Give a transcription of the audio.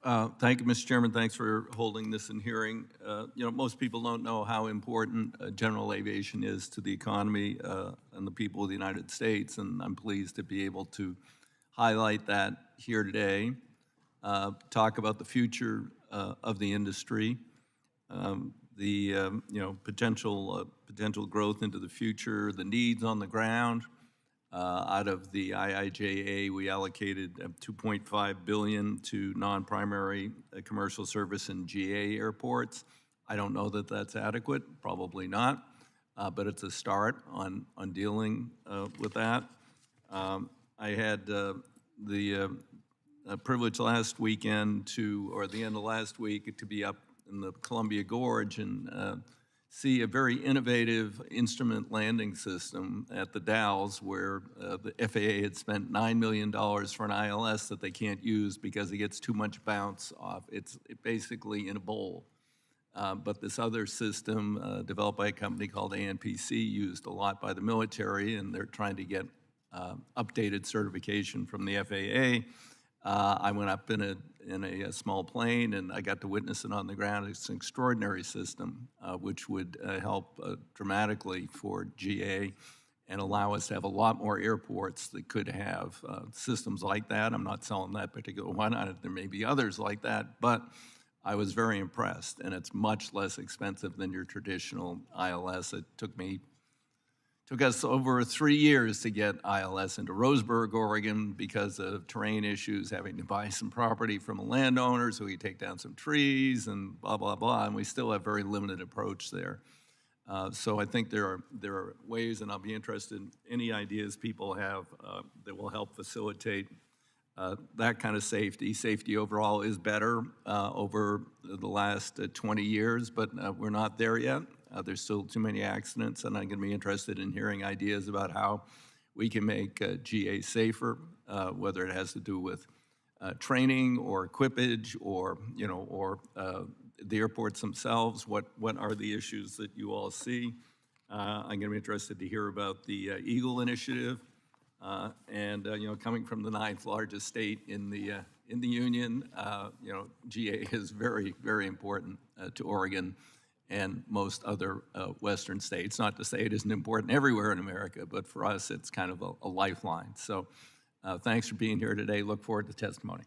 Thank you, Mr. Chairman. Thanks for holding this in hearing. Most people don't know how important general aviation is to the economy and the people of the United States, and I'm pleased to be able to highlight that here today, talk about the future of the industry, potential growth into the future, the needs on the ground. Out of the IIJA, we allocated $2.5 billion to non-primary commercial service and GA airports. I don't know that that's adequate, probably not, but it's a start on dealing with that. I had the privilege last weekend or the end of last week, to be up in the Columbia Gorge and see a very innovative instrument landing system at the Dalles, where the FAA had spent $9 million for an ILS that they can't use because it gets too much bounce off. It's basically in a bowl. But this other system developed by a company called ANPC, used a lot by the military, and they're trying to get updated certification from the FAA. I went up in a small plane, and I got to witness it on the ground. It's an extraordinary system, which would help dramatically for GA and allow us to have a lot more airports that could have systems like that. I'm not selling that particular one. There may be others like that, but I was very impressed, and it's much less expensive than your traditional ILS. It took us over 3 years to get ILS into Roseburg, Oregon, because of terrain issues, having to buy some property from a landowner so we could take down some trees and blah, blah, blah, and we still have very limited approach there. So I think there are ways, and I'll be interested in any ideas people have that will help facilitate that kind of safety. Safety overall is better over the last 20 years, but we're not there yet. There's still too many accidents, and I'm going to be interested in hearing ideas about how we can make GA safer, whether it has to do with training or equipage or the airports themselves. What are the issues that you all see? I'm going to be interested to hear about the Eagle Initiative, and coming from the 9th largest state in the union, GA is very, very important to Oregon and most other Western states. Not to say it isn't important everywhere in America, but for us, it's kind of a lifeline. So thanks for being here today. Look forward to testimony.